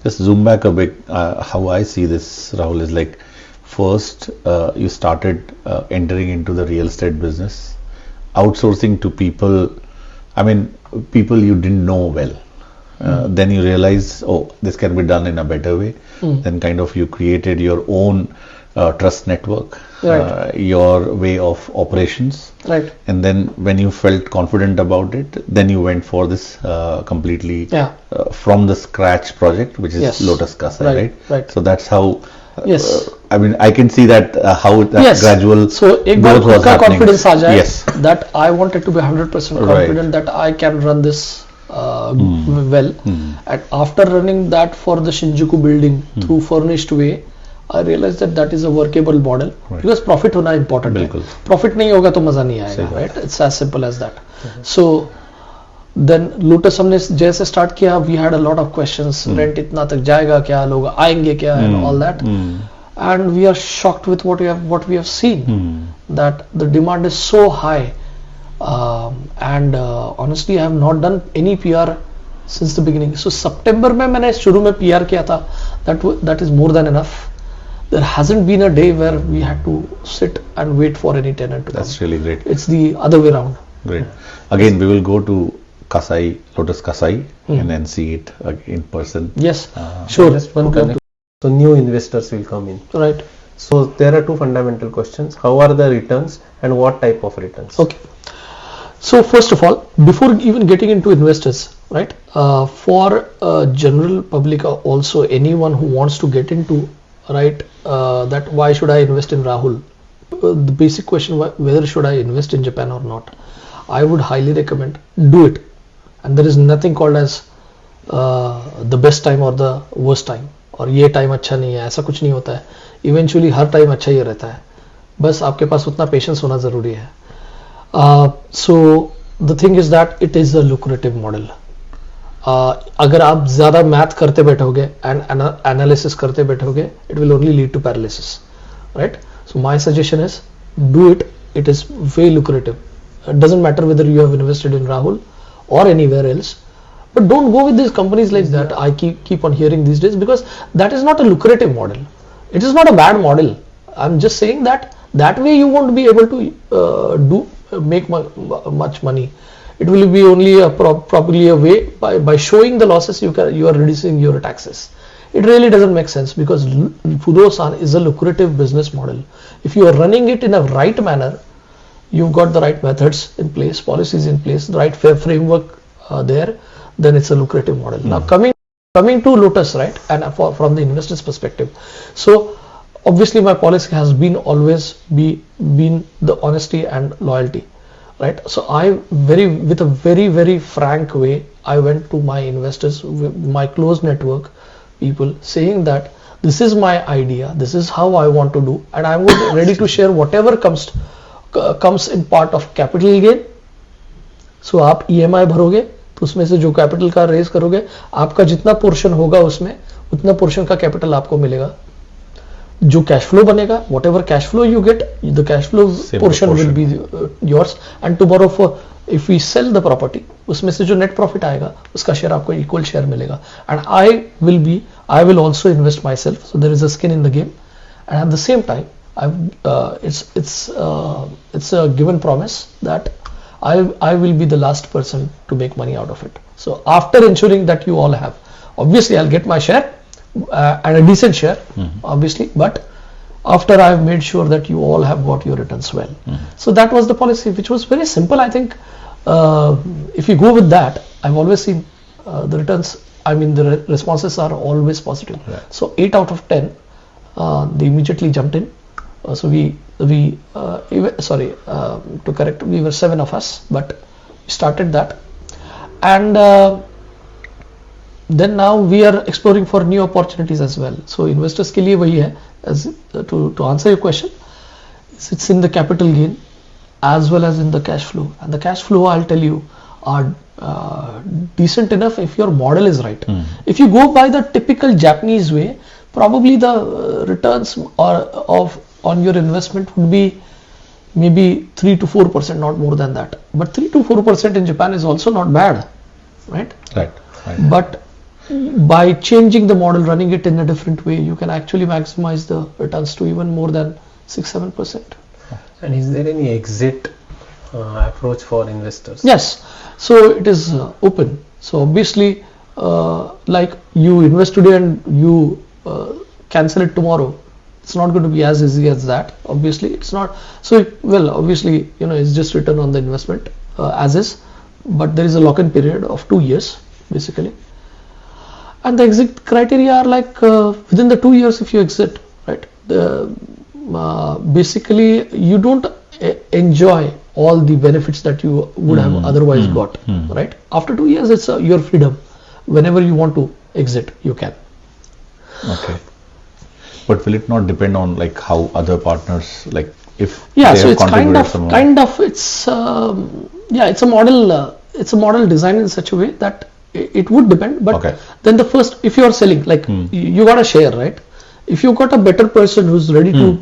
Just zoom back a bit. How I see this, Rahul, is like first you started entering into the real estate business, outsourcing to people. I mean, people you didn't know well. Then you realize, oh, this can be done in a better way. Then kind of you created your own trust network, right. Your way of operations. Right. And then when you felt confident about it, then you went for this completely from the scratch project, which is Lotus Kasai, right? Right. So that's how. Yes. I mean, I can see that how that gradual so growth was happening. Confidence aa jaye, yes. That I wanted to be 100% confident that I can run this well. And after running that for the Shinjuku building through furnished way, I realized that that is a workable model, because profit hona important hai. Profit nahi hoga to maza nahi aayega, right? It's as simple as that. So then Lotus हमने जैसे start किया, we had a lot of questions. Rent इतना तक जाएगा क्या, लोग आएंगे क्या, and all that. And we are shocked with what we have seen, that the demand is so high. And honestly, I have not done any PR since the beginning. So September में मैंने शुरू में PR किया था. That is more than enough. There hasn't been a day where we had to sit and wait for any tenant to come. That's really great. It's the other way around. Great. Again, we will go to Kasai, Lotus Kasai, and then see it in person. Yes, sure. Just one connect. So new investors will come in. Right. So there are two fundamental questions. How are the returns and what type of returns? Okay. So first of all, before even getting into investors, right, for general public, also anyone who wants to get into, right, that why should I invest in Rahul? The basic question, whether should I invest in Japan or not, I would highly recommend do it. And there is nothing called as the best time or the worst time, और ये time अच्छा नहीं है, ऐसा कुछ नहीं होता है. इवेंचुअली हर टाइम अच्छा ही रहता है, बस आपके पास उतना पेशेंस होना ज़रूरी है. So the thing is that it is a lucrative model. अगर आप ज़्यादा मैथ करते बैठोगे एंड एनालिसिस करते बैठोगे, it will only lead to paralysis, right. So my suggestion is do it. It is very lucrative. It doesn't matter whether you have invested in Rahul or anywhere else, but don't go with these companies like that. I keep on hearing these days, because that is not a lucrative model. It is not a bad model. I'm just saying that way you won't be able to make much money. It will be only probably a way by showing the losses you are reducing your taxes. It really doesn't make sense, because Fudosan is a lucrative business model. If you are running it in a right manner, you've got the right methods in place, policies in place, the right framework there, then it's a lucrative model. Now coming to Lotus, right, and from the investor's perspective, so obviously my policy has been always been the honesty and loyalty, right. So with a very, very frank way, I went to my investors, my close network people, saying that this is my idea, this is how I want to do, and I'm ready to share whatever comes in part of capital gain. So आप EMI भरोगे तो उसमें से जो capital का raise करोगे, आपका जितना portion होगा उसमें उतना पोर्शन का कैपिटल आपको मिलेगा. जो कैश फ्लो बनेगा, whatever cash flow you get, the cash flow portion will be yours. And tomorrow if we sell the property, उसमें से जो नेट प्रॉफिट आएगा उसका शेयर आपको इक्वल शेयर मिलेगा. And I will also invest myself, so there is a skin in the game. And at the same time, it's a given promise that I will be the last person to make money out of it. So after ensuring that you all have, obviously I'll get my share and a decent share, obviously, but after I've made sure that you all have got your returns well. So that was the policy, which was very simple. I think if you go with that, I've always seen the returns, I mean the responses are always positive. Right. So 8 out of 10, they immediately jumped in. So we were 7 of us, but we started that, and then now we are exploring for new opportunities as well. So investors के लिए वही है, as to answer your question, it's in the capital gain as well as in the cash flow, and the cash flow, I'll tell you, are decent enough if your model is right. If you go by the typical Japanese way, probably the returns on your investment would be maybe 3 to 4%, not more than that. But 3 to 4% in Japan is also not bad, right? Right. But by changing the model, running it in a different way, you can actually maximize the returns to even more than 6-7%. And is there any exit approach for investors? Yes, so it is open. So obviously, like you invest today and you cancel it tomorrow, it's not going to be as easy as that. Obviously, it's not. So well, obviously, it's just return on the investment as is, but there is a lock-in period of 2 years basically. And the exit criteria are like within the 2 years, if you exit, right? Basically, you don't enjoy all the benefits that you would have otherwise got, right? After 2 years, it's your freedom. Whenever you want to exit, you can. Okay. But will it not depend on like how other partners, like if yeah, they so have it's it's a model. It's a model designed in such a way that it would depend. But then the first, if you are selling, like you got a share, right? If you got a better person who's ready to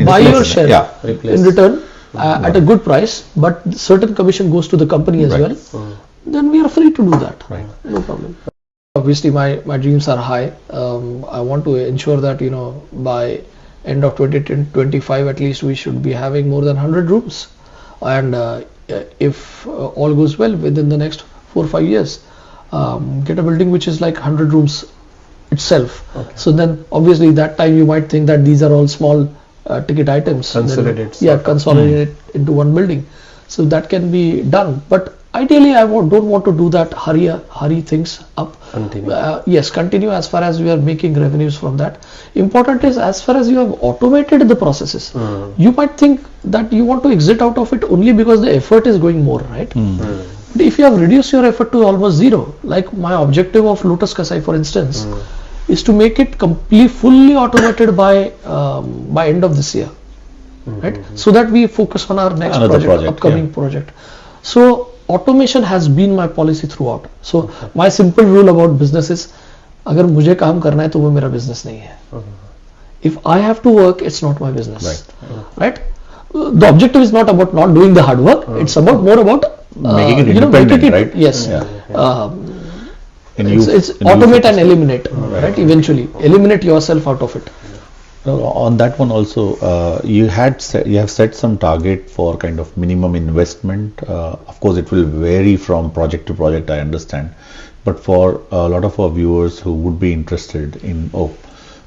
buy your share in return at a good price, but certain commission goes to the company as well, then we are free to do that. Right. No problem. Obviously, my dreams are high. I want to ensure that by end of 2025 at least we should be having more than 100 rooms, and if all goes well within the next 4 or 5 years, get a building which is like 100 rooms itself. So then obviously that time you might think that these are all small ticket items. Consolidate into one building. So that can be done, but ideally I don't want to do that, hurry things up. Continue as far as we are making revenues from that. Important is as far as you have automated the processes, you might think that you want to exit out of it only because the effort is going more, right? But if you have reduced your effort to almost zero, like my objective of Lotus Kasai, for instance, is to make it fully automated by end of this year, right? So that we focus on our next upcoming project. So automation has been my policy throughout. So my simple rule about business is, अगर मुझे काम करना है तो वो मेरा business नहीं है. If I have to work, it's not my business, right? The objective is not about not doing the hard work. It's about more about making it independent, right? Yes. It's automate and eliminate, right? Eventually, eliminate yourself out of it. On that one also, you have set some target for kind of minimum investment. Of course, it will vary from project to project, I understand. But for a lot of our viewers who would be interested in,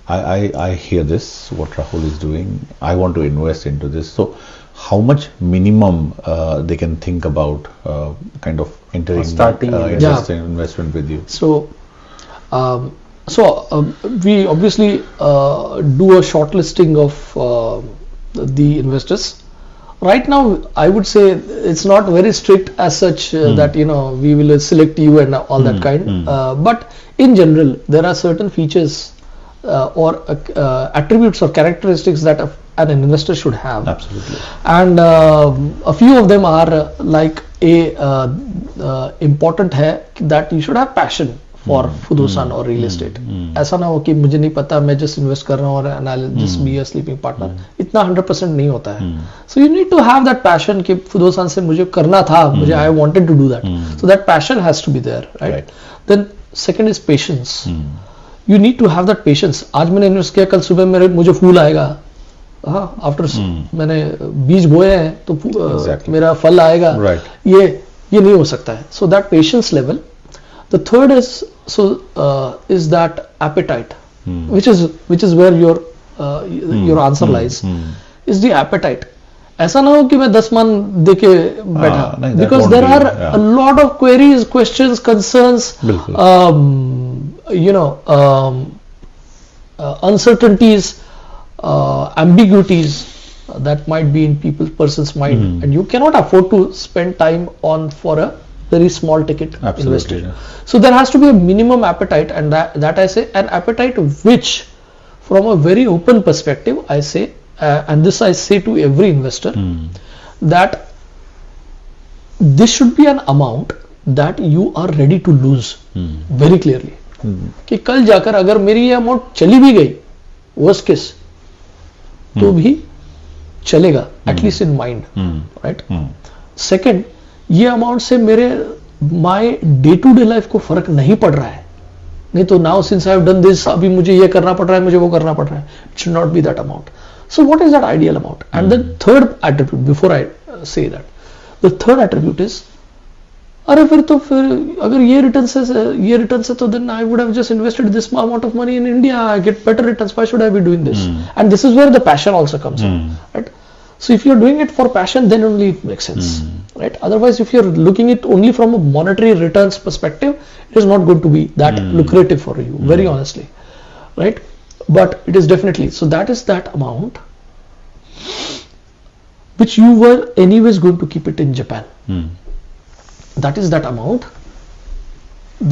I hear this, what Rahul is doing, I want to invest into this. So how much minimum they can think about kind of entering investment with you? So we obviously do a shortlisting of the investors. Right now, I would say it's not very strict as such that we will select you and all that kind. But in general, there are certain features or attributes or characteristics that an investor should have. Absolutely. And a few of them are like important है that you should have passion for Fudosan or real estate. ऐसा ना हो कि मुझे नहीं पता, मैं just invest कर रहा हूँ और I'll just be a sleeping partner. इतना 100% नहीं होता है. So you need to have that passion कि Fudosan से मुझे करना था, मुझे I wanted to do that. So that passion has to be there, right? Then second is patience. You need to have that patience. आज मैंने invest किया, कल सुबह मुझे फूल आएगा. आफ्टर मैंने बीज बोए हैं तो मेरा फल आएगा. ये नहीं हो सकता है. So that patience level. The third is is that appetite, which is where your answer lies. Is the appetite. ऐसा ना हो कि मैं 10 मान दे के बैठा, because there are a lot of queries, questions, concerns, uncertainties, ambiguities that might be in person's mind, and you cannot afford to spend time on for a very small ticket investor. So there has to be a minimum appetite, and that I say an appetite which, from a very open perspective, I say, and this I say to every investor, that this should be an amount that you are ready to lose very clearly. कि कल जाकर अगर मेरी ये amount चली भी गई, worst case, तो भी चलेगा, at least in mind, right? Second, ये अमाउंट से मेरे my day to day life को फर्क नहीं पड़ रहा है, नहीं तो now since I have done this, अभी मुझे ये करना पड़ रहा है, मुझे वो करना पड़ रहा है, it should not be that amount. So what is that ideal amount? And the third attribute, before I say that, the third attribute is, अरे फिर अगर ये रिटर्न से तो then I would have just invested this amount of money in India, I get better returns, why should I be doing this? And this is where the passion also comes in, right? So if you're doing it for passion, then only it makes sense, right? Otherwise, if you're looking it only from a monetary returns perspective, it is not going to be that lucrative for you, very honestly, right? But it is definitely, so that is that amount which you were anyways going to keep it in Japan. That is that amount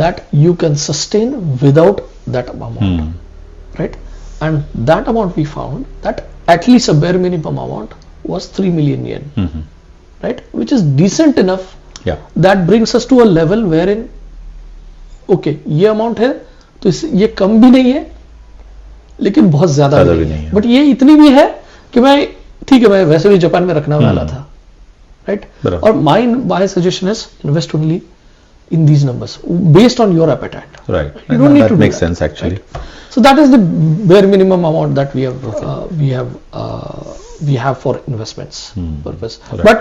that you can sustain without that amount, right? And that amount we found that at least a bare minimum amount was 3 million yen, right? Which is decent enough. Yeah. That brings us to a level wherein, okay, ये amount है, तो ये कम भी नहीं है, लेकिन बहुत ज्यादा भी नहीं है. But ये इतनी भी है कि मैं, ठीक है, मैं वैसे भी जापान में रखने वाला था, right? और my suggestion is invest only in these numbers based on your appetite. Right. You don't need to do makes that, sense actually. Right? So that is the bare minimum amount that we have for investments purpose. Right. But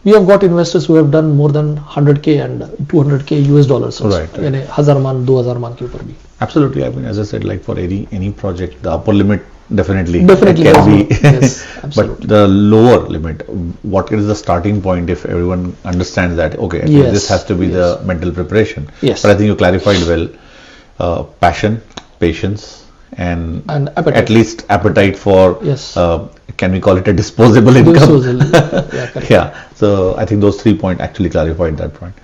we have got investors who have done more than 100k and 200k US dollars also. Right. यानी 1000 मान 2000 मान के ऊपर भी. Absolutely. I mean, as I said, like for any project, the upper limit definitely can be. Yes, absolutely. But the lower limit, what is the starting point if everyone understands that? Okay, I think this has to be the mental preparation. Yes. But I think you clarified well. Passion, patience, and appetite. At least appetite for. Yes. Can we call it a disposable income? Yeah, correct. Yeah. So I think those 3 points actually clarified that point.